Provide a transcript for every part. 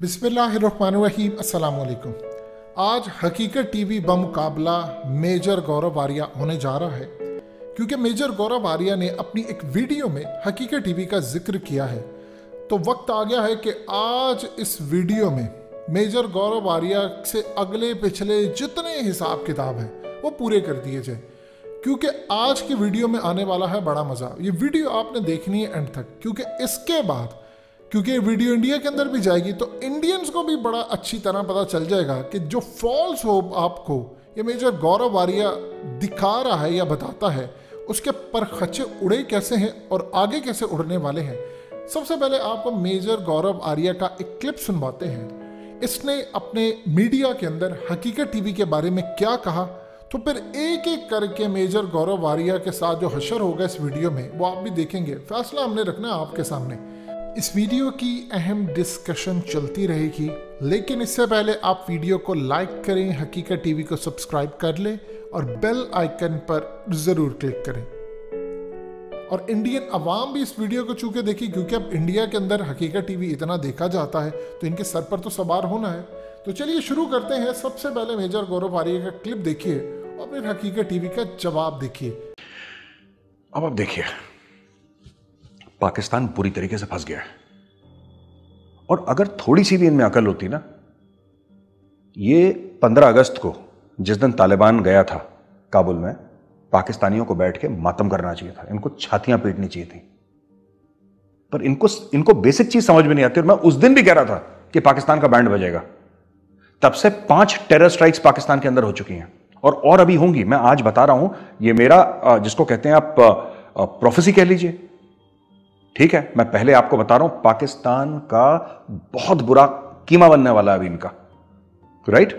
बिस्मिल्लाहिर्रहमानिर्रहीम, अस्सलाम वालेकुम। आज हकीकत टीवी बमुकाबला मेजर गौरव आर्या होने जा रहा है, क्योंकि मेजर गौरव आर्या ने अपनी एक वीडियो में हकीकत टीवी का जिक्र किया है। तो वक्त आ गया है कि आज इस वीडियो में मेजर गौरव आर्या से अगले पिछले जितने हिसाब किताब हैं वो पूरे कर दिए जाए, क्योंकि आज की वीडियो में आने वाला है बड़ा मज़ा। ये वीडियो आपने देखनी है एंड तक, क्योंकि इसके बाद क्योंकि वीडियो इंडिया के अंदर भी जाएगी तो इंडियंस को भी बड़ा अच्छी तरह पता चल जाएगा कि जो फॉल्स होप आपको ये मेजर गौरव आर्या दिखा रहा है या बताता है, उसके परखच्चे उड़े कैसे हैं और आगे कैसे उड़ने वाले हैं। सबसे पहले आपको मेजर गौरव आर्या का एक क्लिप सुनवाते हैं। इसने अपने मीडिया के अंदर हकीकत टीवी के बारे में क्या कहा, तो फिर एक एक करके मेजर गौरव आर्या के साथ जो हशर होगा इस वीडियो में वो आप भी देखेंगे। फैसला हमने रखना है आपके सामने। इस वीडियो की अहम डिस्कशन चलती रहेगी, लेकिन इससे पहले आप वीडियो को लाइक करें, हकीकत टीवी को सब्सक्राइब कर लें और बेल आइकन पर ज़रूर क्लिक करें। और इंडियन अवाम भी इस वीडियो को चूंकि देखी, क्योंकि अब इंडिया के अंदर हकीकत टीवी इतना देखा जाता है तो इनके सर पर तो सवार होना है। तो चलिए शुरू करते हैं। सबसे पहले मेजर गौरव आर्या का क्लिप देखिए और फिर हकीकत टीवी का जवाब देखिए। अब आप देखिए, पाकिस्तान पूरी तरीके से फंस गया है, और अगर थोड़ी सी भी इनमें अकल होती ना, ये 15 अगस्त को जिस दिन तालिबान गया था काबुल में, पाकिस्तानियों को बैठ के मातम करना चाहिए था, इनको छातियां पीटनी चाहिए थी। पर इनको बेसिक चीज समझ में नहीं आती। और मैं उस दिन भी कह रहा था कि पाकिस्तान का बैंड बजेगा। तब से 5 टेरर स्ट्राइक्स पाकिस्तान के अंदर हो चुकी हैं और अभी होंगी। मैं आज बता रहा हूं, ये मेरा जिसको कहते हैं आप प्रोफेसी कह लीजिए, ठीक है। मैं पहले आपको बता रहा हूं, पाकिस्तान का बहुत बुरा कीमा बनने वाला है अभी इनका, राइट।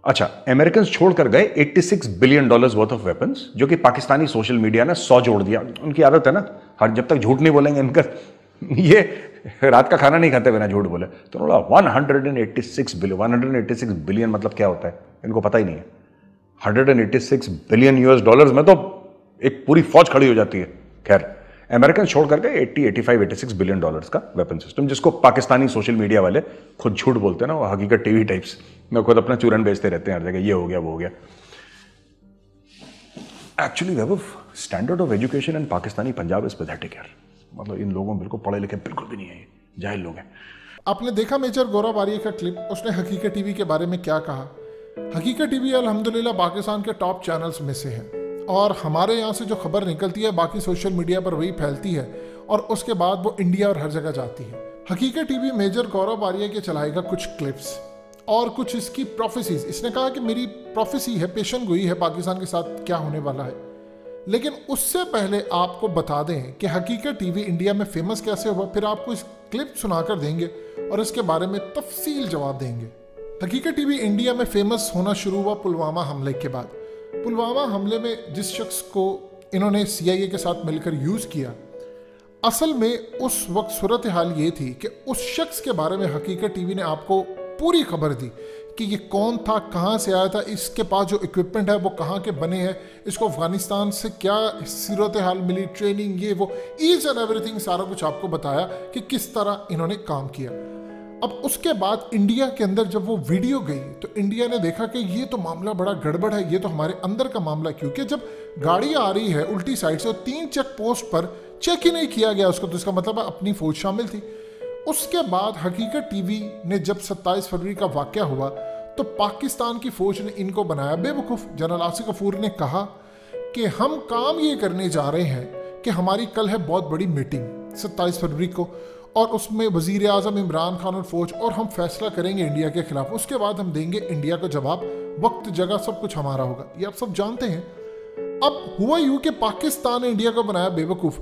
अच्छा, अमेरिकन छोड़कर गए $86 बिलियन वर्थ ऑफ वेपन्स, जो कि पाकिस्तानी सोशल मीडिया ने 100 जोड़ दिया। उनकी आदत है ना, हर जब तक झूठ नहीं बोलेंगे इनका, ये रात का खाना नहीं खाते बिना झूठ बोले। तो उन्होंने 186 बिलियन मतलब क्या होता है इनको पता ही नहीं है। $186 बिलियन में तो एक पूरी फौज खड़ी हो जाती है। खैर, अमेरिकन छोड़ करके 86 बिलियन का वेपन सिस्टम, जिसको पाकिस्तानी सोशल मीडिया वाले खुद झूठ बोलते हैं ना, वो हकीकत टीवी टाइप्स में खुद अपना चूरन बेचते रहते हैं हर जगह, ये हो गया वो हो गया। Actually Vaibhav, standard of education in Pakistani Punjab is pathetic यार। मतलब इन लोगों बिल्कुल पढ़े लिखे बिल्कुल भी नहीं है, जाहिल लोग हैं। आपने देखा मेजर गौरव आर्या का क्लिप, उसने हकीकत टीवी के बारे में क्या कहा। हकीकत टीवी अल्हम्दुलिल्लाह पाकिस्तान के टॉप चैनल्स में से है, और हमारे यहाँ से जो खबर निकलती है बाकी सोशल मीडिया पर वही फैलती है, और उसके बाद वो इंडिया और हर जगह जाती है। हकीकत टीवी मेजर गौरव आर्या के चलाएगा कुछ क्लिप्स और कुछ इसकी प्रोफेसीज। इसने कहा कि मेरी प्रोफेसी है, पेशन गोई है पाकिस्तान के साथ क्या होने वाला है। लेकिन उससे पहले आपको बता दें कि हकीकत टीवी इंडिया में फेमस कैसे हुआ, फिर आपको इस क्लिप सुनाकर देंगे और इसके बारे में तफसील जवाब देंगे। हकीकत टीवी इंडिया में फेमस होना शुरू हुआ पुलवामा हमले के बाद। पुलवामा हमले में जिस शख्स को इन्होंने CIA के साथ मिलकर यूज़ किया, असल में उस वक्त सूरत हाल ये थी कि उस शख्स के बारे में हकीकत टीवी ने आपको पूरी खबर दी कि ये कौन था, कहाँ से आया था, इसके पास जो इक्विपमेंट है वो कहाँ के बने हैं, इसको अफगानिस्तान से क्या सूरत हाल मिली, ट्रेनिंग, ये वो ईच एंड एवरीथिंग सारा कुछ आपको बताया कि किस तरह इन्होंने काम किया। अब उसके बाद इंडिया के अंदर जब वो वीडियो गई तो इंडिया ने देखा कि ये तो मामला बड़ा गड़बड़ है, ये तो हमारे अंदर का मामला, क्योंकि जब गाड़ी आ रही है उल्टी साइड से और 3 चेक पोस्ट पर चेक ही नहीं किया गया उसको, तो इसका मतलब अपनी फौज शामिल थी। उसके बाद हकीकत टीवी ने जब 27 फरवरी का वाकया हुआ तो पाकिस्तान की फौज ने इनको बनाया बेवकूफ़। जनरल आसिफ गफूर ने कहा कि हम काम ये करने जा रहे हैं कि हमारी कल है बहुत बड़ी मीटिंग 27 फरवरी को, और उसमें वज़ीर आज़म इमरान खान और फौज, और हम फैसला करेंगे इंडिया के खिलाफ। उसके बाद हम देंगे इंडिया को जवाब, वक्त जगह सब कुछ हमारा होगा। ये आप सब जानते हैं। अब हुआ यूं कि पाकिस्तान ने इंडिया को बनाया बेवकूफ़।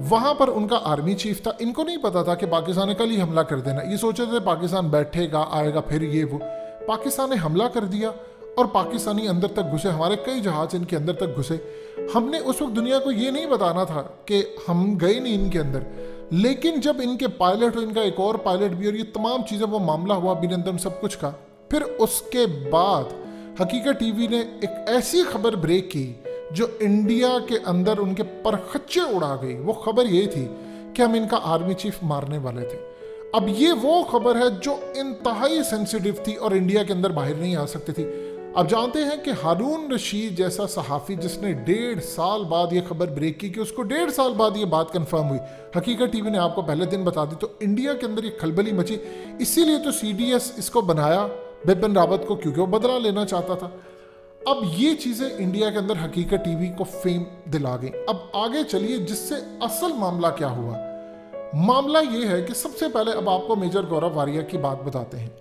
वहां पर उनका आर्मी चीफ था, इनको नहीं पता था कि पाकिस्तान ने कल ही हमला कर देना। ये सोच रहे थे पाकिस्तान बैठेगा, आएगा, फिर ये वो। पाकिस्तान ने हमला कर दिया और पाकिस्तानी अंदर तक घुसे, हमारे कई जहाज इनके अंदर तक घुसे। हमने उस वक्त दुनिया को ये नहीं बताना था कि हम गए नहीं इनके अंदर, लेकिन जब इनके पायलट और इनका एक और पायलट भी, और ये तमाम चीज़ें, वो मामला हुआ अभिनंदन सब कुछ का, फिर उसके बाद हकीकत टीवी ने एक ऐसी खबर ब्रेक की जो इंडिया के अंदर उनके परखच्चे उड़ा गई। वो खबर ये थी कि हम इनका आर्मी चीफ मारने वाले थे। अब ये वो खबर है जो इंतहाई सेंसिटिव थी और इंडिया के अंदर बाहर नहीं आ सकती थी। अब जानते हैं कि हारून रशीद जैसा सहाफ़ी जिसने 1.5 साल बाद ये खबर ब्रेक की कि उसको 1.5 साल बाद ये बात कंफर्म हुई, हकीकत टीवी ने आपको पहले दिन बता दी, तो इंडिया के अंदर ये खलबली मची। इसीलिए तो CDS इसको बनाया बिपिन रावत को, क्योंकि वो बदला लेना चाहता था। अब ये चीज़ें इंडिया के अंदर हकीकत टीवी को फेम दिला गई। अब आगे चलिए जिससे असल मामला क्या हुआ। मामला ये है कि सबसे पहले अब आपको मेजर गौरव वारिया की बात बताते हैं।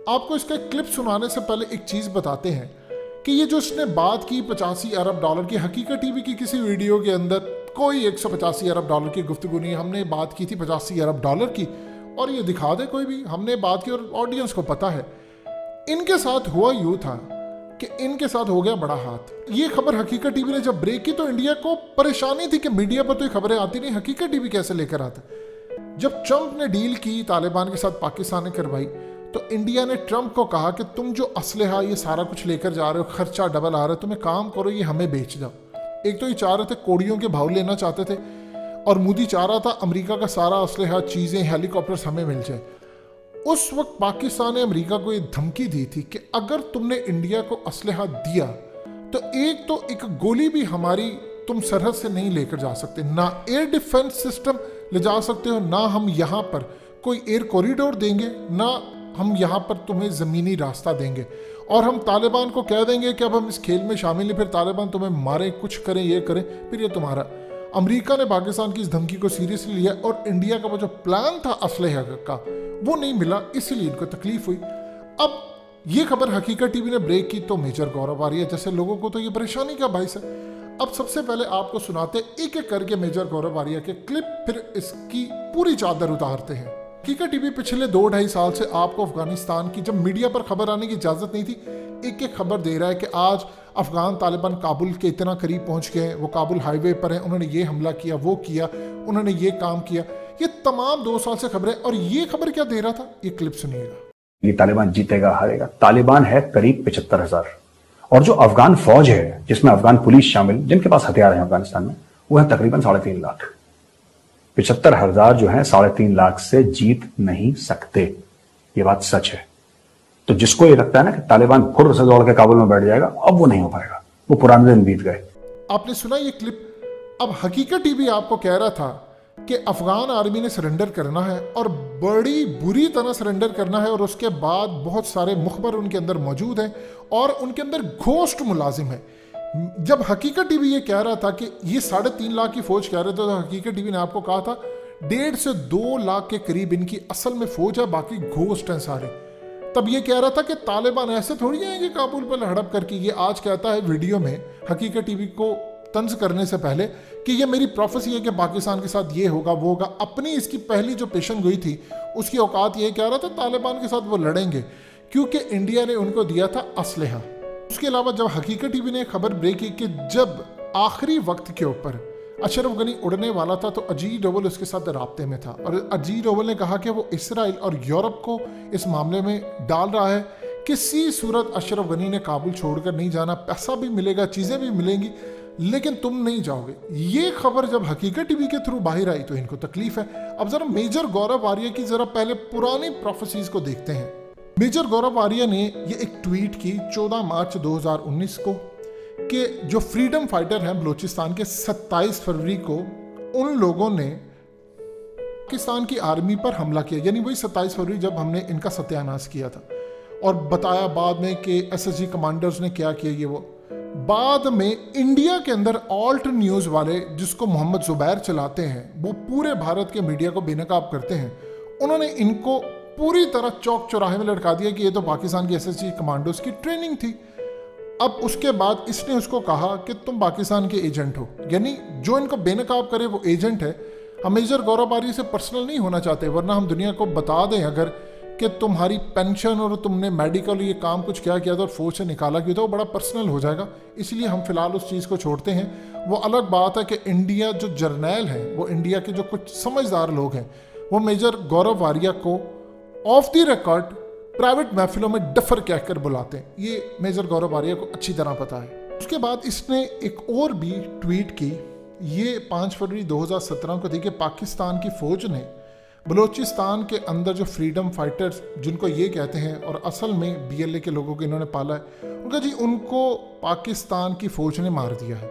आपको इसका क्लिप सुनाने से पहले एक चीज़ बताते हैं कि ये जो इसने बात की 85 अरब डॉलर की, हकीकत टीवी की किसी वीडियो के अंदर कोई 185 अरब डॉलर की गुफ्तगू नहीं, हमने बात की थी 85 अरब डॉलर की, और ये दिखा दे कोई भी, हमने बात की और ऑडियंस को पता है। इनके साथ हुआ यूँ था कि इनके साथ हो गया बड़ा हाथ। ये खबर हकीकत टीवी ने जब ब्रेक की तो इंडिया को परेशानी थी कि मीडिया पर तो ये खबरें आती नहीं, हकीकत टीवी कैसे लेकर आता। जब ट्रंप ने डील की तालिबान के साथ, पाकिस्तान ने करवाई, तो इंडिया ने ट्रंप को कहा कि तुम जो असलहा ये सारा कुछ लेकर जा रहे हो, खर्चा डबल आ रहा है, तुम एक काम करो ये हमें बेच जाओ। एक तो ये चाह रहे थे कोड़ियों के भाव लेना चाहते थे, और मोदी चाह रहा था अमेरिका का सारा असलहा, चीज़ें, हेलीकॉप्टर्स हमें मिल जाए। उस वक्त पाकिस्तान ने अमेरिका को ये धमकी दी थी कि अगर तुमने इंडिया को असलहा दिया तो एक गोली भी हमारी तुम सरहद से नहीं लेकर जा सकते, ना एयर डिफेंस सिस्टम ले जा सकते हो, ना हम यहाँ पर कोई एयर कॉरिडोर देंगे, ना हम यहाँ पर तुम्हें ज़मीनी रास्ता देंगे, और हम तालिबान को कह देंगे कि अब हम इस खेल में शामिल हैं, फिर तालिबान तुम्हें मारे, कुछ करें, ये करें, फिर ये तुम्हारा। अमेरिका ने पाकिस्तान की इस धमकी को सीरियसली लिया और इंडिया का वो जो प्लान था असलहा का वो नहीं मिला, इसीलिए इनको तकलीफ हुई। अब ये खबर हकीकत टीवी ने ब्रेक की तो मेजर गौरव वारिया जैसे लोगों को तो ये परेशानी का बाइस है। अब सबसे पहले आपको सुनाते एक एक करके मेजर गौरव वारिया के क्लिप, फिर इसकी पूरी चादर उतारते हैं। हकीकत टीवी पिछले 2-2.5 साल से आपको अफगानिस्तान की, जब मीडिया पर खबर आने की इजाज़त नहीं थी, एक एक खबर दे रहा है कि आज अफगान तालिबान काबुल के इतना करीब पहुंच गए हैं, वो काबुल हाईवे पर हैं, उन्होंने ये हमला किया, वो किया, उन्होंने ये काम किया। ये तमाम 2 साल से खबरें, और ये खबर क्या दे रहा था, ये क्लिप सुनिएगा। ये तालिबान जीतेगा हारेगा। तालिबान है करीब 75,000, और जो अफगान फौज है जिसमें अफगान पुलिस शामिल, जिनके पास हथियार हैं अफगानिस्तान में, वो है तकरीबन 3.5 लाख। 75,000 जो है 3.5 लाख से जीत नहीं सकते, ये बात सच है। तो जिसको ये लगता है ना कि तालिबान फुर्र से दौड़ के काबुल में बैठ जाएगा, अब वो नहीं हो पाएगा, वो पुराने दिन बीत गए। आपने सुना ये क्लिप। अब हकीकत टीवी आपको कह रहा था कि अफगान आर्मी ने सरेंडर करना है और बड़ी बुरी तरह सरेंडर करना है, और उसके बाद बहुत सारे मुखबर उनके अंदर मौजूद हैं और उनके अंदर घोस्ट मुलाजिम है। जब हकीकत टीवी ये कह रहा था कि ये 3.5 लाख की फौज कह रहे थे, तो हकीकत टीवी ने आपको कहा था 1.5 से 2 लाख के करीब इनकी असल में फौज है, बाकी घोस्ट हैं सारे। तब ये कह रहा था कि तालिबान ऐसे थोड़ी आएंगे काबुल पर हड़प करके। ये आज कहता है वीडियो में हकीकत टीवी को तंज करने से पहले कि ये मेरी प्रोफेसी है कि पाकिस्तान के साथ ये होगा वो होगा। अपनी इसकी पहली जो पेशन गोई थी उसकी औकात ये कह रहा था तालिबान के साथ वो लड़ेंगे, क्योंकि इंडिया ने उनको दिया था असलहा। उसके अलावा जब हकीकत टीवी ने खबर ब्रेक की कि जब आखिरी वक्त के ऊपर अशरफ गनी उड़ने वाला था तो अजीत डोवल उसके साथ राब्ते में था, और अजीत डोवल ने कहा कि वो इसराइल और यूरोप को इस मामले में डाल रहा है। किसी सूरत अशरफ गनी ने काबुल छोड़कर नहीं जाना, पैसा भी मिलेगा, चीज़ें भी मिलेंगी, लेकिन तुम नहीं जाओगे। ये खबर जब हकीकत टीवी के थ्रू बाहर आई तो इनको तकलीफ है। अब जरा मेजर गौरव वारिया की जरा पहले पुरानी प्रोफेसीज को देखते हैं। मेजर गौरव वारिया ने ये एक ट्वीट की 14 मार्च 2019 को कि जो फ्रीडम फाइटर हैं बलूचिस्तान के, 27 फरवरी को उन लोगों ने पाकिस्तान की आर्मी पर हमला किया, यानी वही 27 फरवरी जब हमने इनका सत्यानाश किया था, और बताया बाद में कि एसएसजी कमांडर्स ने क्या किया ये वो। बाद में इंडिया के अंदर ऑल्ट न्यूज़ वाले जिसको मोहम्मद जुबैर चलाते हैं, वो पूरे भारत के मीडिया को बेनकाब करते हैं, उन्होंने इनको पूरी तरह चौक चौराहे में लटका दिया कि ये तो पाकिस्तान की एसएसजी कमांडोज की ट्रेनिंग थी। अब उसके बाद इसने उसको कहा कि तुम पाकिस्तान के एजेंट हो, यानी जो इनको बेनकाब करे वो एजेंट है। हम मेजर गौरव वारिया से पर्सनल नहीं होना चाहते, वरना हम दुनिया को बता दें अगर कि तुम्हारी पेंशन और तुमने मेडिकल ये काम कुछ क्या किया था और फौज से निकाला क्यों था, वो बड़ा पर्सनल हो जाएगा। इसलिए हम फिलहाल उस चीज़ को छोड़ते हैं। वो अलग बात है कि इंडिया जो जर्नैल हैं, वो इंडिया के जो कुछ समझदार लोग हैं, वो मेजर गौरव वारिया को ऑफ द रिकॉर्ड प्राइवेट महफिलों में डफर कहकर बुलाते हैं। ये मेजर गौरव वारिया को अच्छी तरह पता है। उसके बाद इसने एक और भी ट्वीट की, ये 5 फरवरी 2017 को थी कि पाकिस्तान की फौज ने बलूचिस्तान के अंदर जो फ्रीडम फाइटर्स जिनको ये कहते हैं और असल में BLA के लोगों को इन्होंने पाला है, उनका जी उनको पाकिस्तान की फ़ौज ने मार दिया है।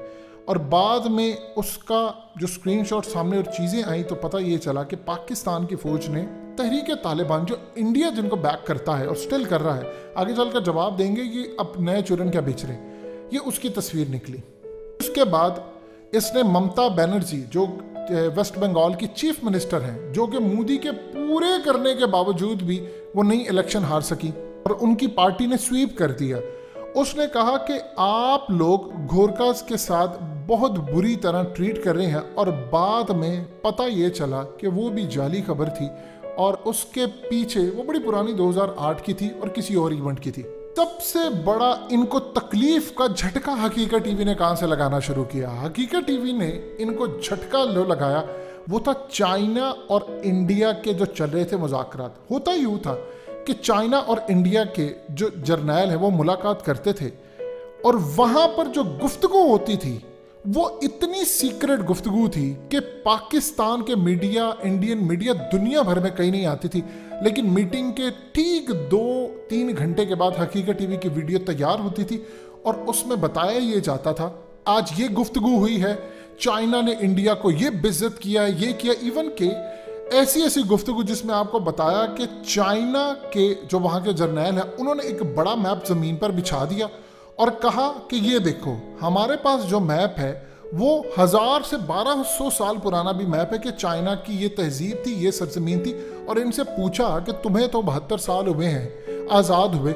और बाद में उसका जो स्क्रीनशॉट सामने और चीज़ें आई तो पता ये चला कि पाकिस्तान की फ़ौज ने तहरीक तालिबान, जो इंडिया जिनको बैक करता है और स्टिल कर रहा है, आगे चलकर जवाब देंगे कि अब नए चूरन क्या बेच रहे, ये उसकी तस्वीर निकली। उसके बाद इसने ममता बनर्जी जो वेस्ट बंगाल की चीफ मिनिस्टर हैं, जो कि मोदी के पूरे करने के बावजूद भी वो नई इलेक्शन हार सकी और उनकी पार्टी ने स्वीप कर दिया, उसने कहा कि आप लोग गोरखास के साथ बहुत बुरी तरह ट्रीट कर रहे हैं। और बाद में पता ये चला कि वो भी जाली खबर थी और उसके पीछे वो बड़ी पुरानी 2008 की थी और किसी और इवेंट की थी। सबसे बड़ा इनको तकलीफ का झटका हकीकत टीवी ने कहां से लगाना शुरू किया? हकीकत टीवी ने इनको झटका लो लगाया, वो था चाइना और इंडिया के जो चल रहे थे मुज़ाकरात। होता यूं था कि चाइना और इंडिया के जो जर्नैल हैं वो मुलाकात करते थे और वहां पर जो गुफ्तगू होती थी वो इतनी सीक्रेट गुफ्तगू थी कि पाकिस्तान के मीडिया, इंडियन मीडिया दुनिया भर में कहीं नहीं आती थी। लेकिन मीटिंग के ठीक 2-3 घंटे के बाद हकीकत टीवी की वीडियो तैयार होती थी और उसमें बताया ये जाता था आज ये गुफ्तगू हुई है, चाइना ने इंडिया को ये बेइज्जत किया है, ये किया। इवन के ऐसी गुफ्तगू जिसमें आपको बताया कि चाइना के जो वहाँ के जर्नैल हैं उन्होंने एक बड़ा मैप ज़मीन पर बिछा दिया और कहा कि ये देखो हमारे पास जो मैप है वो 1000 से 1200 साल पुराना भी मैप है कि चाइना की ये तहजीब थी, ये सरजमीन थी। और इनसे पूछा कि तुम्हें तो 72 साल हुए हैं आज़ाद हुए,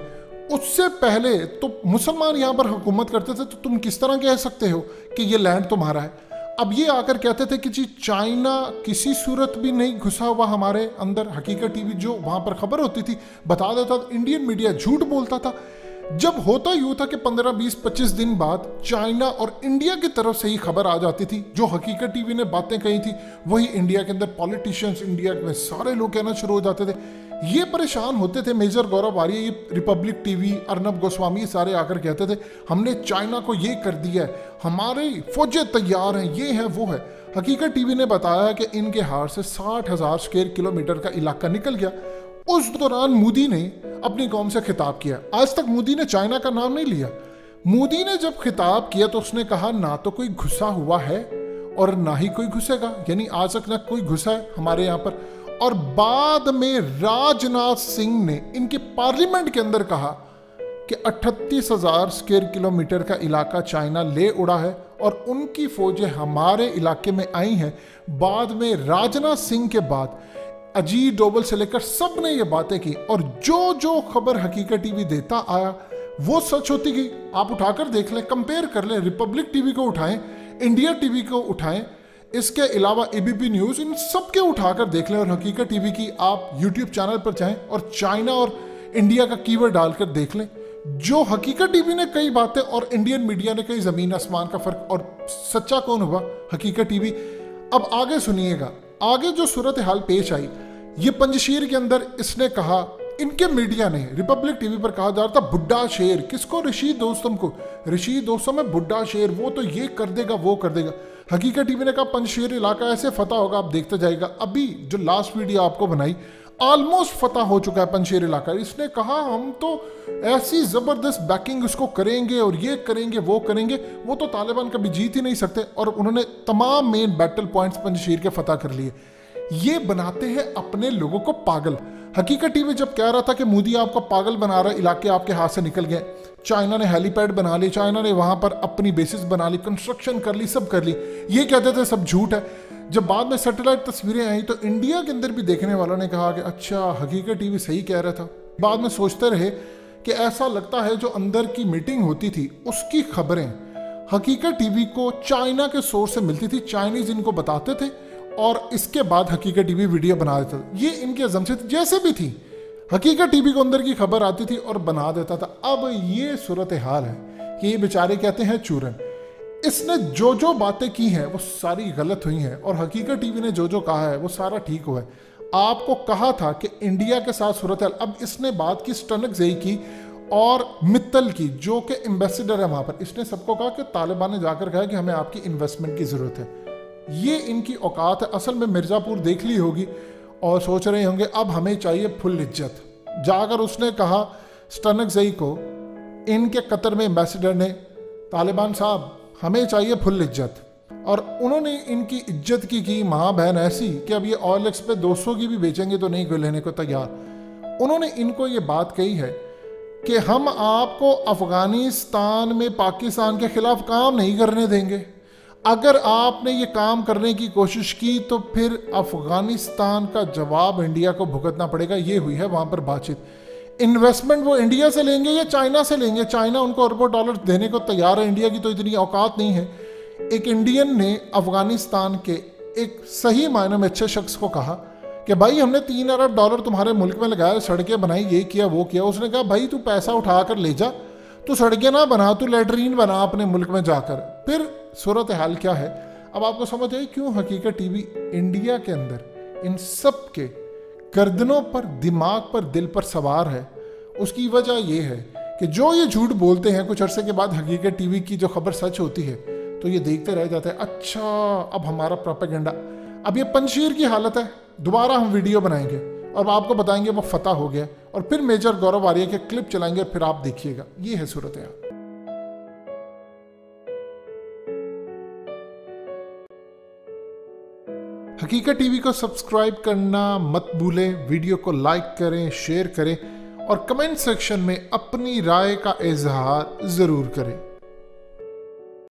उससे पहले तो मुसलमान यहाँ पर हुकूमत करते थे, तो तुम किस तरह कह सकते हो कि ये लैंड तुम्हारा है? अब ये आकर कहते थे कि जी चाइना किसी सूरत भी नहीं घुसा हुआ हमारे अंदर। हकीकत टीवी जो वहाँ पर खबर होती थी बता देता था, इंडियन मीडिया झूठ बोलता था। जब होता यूँ था कि 15, 20, 25 दिन बाद चाइना और इंडिया की तरफ से ही खबर आ जाती थी, जो हकीकत टीवी ने बातें कही थी वही इंडिया के अंदर पॉलिटिशियंस, इंडिया में सारे लोग कहना शुरू हो जाते थे। ये परेशान होते थे। मेजर गौरव आर्य, ये रिपब्लिक टीवी, अर्नब गोस्वामी, ये सारे आकर कहते थे हमने चाइना को ये कर दिया है, हमारी फौजें तैयार हैं, ये है वो है। हकीकत टीवी ने बताया कि इनके हाथ से 60,000 स्क्वायर किलोमीटर का इलाका निकल गया। उस दौरान मोदी ने अपनी कौम से खिताब किया। आज तक मोदी ने चाइना का नाम नहीं लिया। मोदी ने जब खिताब किया तो उसने कहा ना तो कोई घुसा हुआ है और ना ही कोई घुसेगा, यानी आज तक ना कोई घुसा है हमारे यहाँ पर। और बाद में राजनाथ सिंह ने इनके पार्लियामेंट के अंदर कहा कि 38,000 स्क्वायर किलोमीटर का इलाका चाइना ले उड़ा है और उनकी फौजें हमारे इलाके में आई हैं। बाद में राजनाथ सिंह के बाद अजीत डोभाल से लेकर सब ने ये बातें की और जो जो खबर हकीकत टीवी देता आया वो सच होती गई। आप उठाकर देख लें, कंपेयर कर लें, रिपब्लिक टीवी को उठाएं, इंडिया टीवी को उठाएं, इसके अलावा एबीपी न्यूज़, इन सब के उठाकर देख लें। और हकीकत टीवी की आप यूट्यूब चैनल पर जाएं और चाइना और इंडिया का कीवर्ड डालकर देख लें। जो हकीकत टीवी ने कई बातें और इंडियन मीडिया ने कई ज़मीन आसमान का फ़र्क, और सच्चा कौन हुआ? हकीकत टीवी। अब आगे सुनिएगा, आगे जो सूरत हाल पेश आई, ये पंजशीर के अंदर इसने कहा, इनके मीडिया ने रिपब्लिक टीवी पर कहा जा रहा था बुड्ढा शेर। किसको? रशीद दोस्तम को। रशीद दोस्तम है बुड्ढा शेर, वो तो ये कर देगा वो कर देगा। हकीकत टीवी ने कहा पंजशीर इलाका ऐसे फतह होगा, आप देखते जाएगा। अभी जो लास्ट वीडियो आपको बनाई, ऑलमोस्ट फतह हो चुका है पंजशीर इलाका। इसने कहा हम तो ऐसी जबरदस्त बैकिंग उसको करेंगे और ये करेंगे वो करेंगे, वो तो तालिबान कभी जीत ही नहीं सकते। और उन्होंने तमाम मेन बैटल पॉइंट्स पंजशीर के फतह कर लिए। ये बनाते हैं अपने लोगों को पागल। हकीकत टीवी जब कह रहा था कि मोदी आपको पागल बना रहा है, इलाके आपके हाथ से निकल गए, चाइना ने हेलीपैड बना ली, चाइना ने वहां पर अपनी बेसिस बना ली, कंस्ट्रक्शन कर ली, सब कर ली, ये कहते थे सब झूठ है। जब बाद में सैटेलाइट तस्वीरें आई तो इंडिया के अंदर भी देखने वालों ने कहा कि अच्छा हकीकत टीवी सही कह रहा था। बाद में सोचते रहे कि ऐसा लगता है जो अंदर की मीटिंग होती थी उसकी खबरें हकीकत टीवी को चाइना के सोर्स से मिलती थी, चाइनीज इनको बताते थे और इसके बाद हकीकत टीवी वीडियो बना देता था। ये इनकी अजम्पशन जैसे भी थी, हकीकत टीवी को अंदर की खबर आती थी और बना देता था। अब ये सूरत हाल है कि ये बेचारे कहते हैं चूरन। इसने जो जो बातें की हैं वो सारी गलत हुई हैं और हकीकत टीवी ने जो जो कहा है वो सारा ठीक हुआ है। आपको कहा था कि इंडिया के साथ सूरत हाल। अब इसने बात की स्टनकज़ई की और मित्तल की, जो कि एम्बेसडर है वहां पर, इसने सबको कहा कि तालिबान ने जाकर कहा कि हमें आपकी इन्वेस्टमेंट की जरूरत है। ये इनकी औकात है। असल में मिर्ज़ापुर देख ली होगी और सोच रहे होंगे अब हमें चाहिए फुल इज्जत। जाकर उसने कहा स्टनकज़ई को, इनके कतर में एम्बेसडर ने, तालिबान साहब हमें चाहिए फुल इज्जत। और उन्होंने इनकी इज्जत की माँ बहन ऐसी कि अब ये OLX पे 200 की भी बेचेंगे तो नहीं कोई लेने को तैयार। उन्होंने इनको ये बात कही है कि हम आपको अफगानिस्तान में पाकिस्तान के खिलाफ काम नहीं करने देंगे। अगर आपने ये काम करने की कोशिश की तो फिर अफगानिस्तान का जवाब इंडिया को भुगतना पड़ेगा। ये हुई है वहाँ पर बातचीत। इन्वेस्टमेंट वो इंडिया से लेंगे या चाइना से लेंगे? चाइना उनको अरबों डॉलर देने को तैयार है, इंडिया की तो इतनी औकात नहीं है। एक इंडियन ने अफगानिस्तान के एक सही मायने में अच्छे शख्स को कहा कि भाई हमने 3 अरब डॉलर तुम्हारे मुल्क में लगाए, सड़कें बनाई, ये किया वो किया। उसने कहा भाई तू पैसा उठा कर ले जा, तू सड़कें ना बना, तू लैटरीन बना अपने मुल्क में जाकर। फिर सूरत हाल क्या है अब आपको समझ आई क्यों हकीकत टीवी इंडिया के अंदर इन सब के गर्दनों पर, दिमाग पर, दिल पर सवार है। उसकी वजह यह है कि जो ये झूठ बोलते हैं कुछ अरसे के बाद हकीकत टीवी की जो खबर सच होती है तो ये देखते रह जाते हैं, अच्छा अब हमारा प्रोपेगेंडा। अब ये पंजशीर की हालत है, दोबारा हम वीडियो बनाएंगे और आपको बताएंगे वो फतह हो गया, और फिर मेजर गौरव आर्य के क्लिप चलाएंगे और फिर आप देखिएगा। ये है सूरत हाल। हकीकत टीवी को सब्सक्राइब करना मत भूलें, वीडियो को लाइक करें, शेयर करें और कमेंट सेक्शन में अपनी राय का इजहार जरूर करें।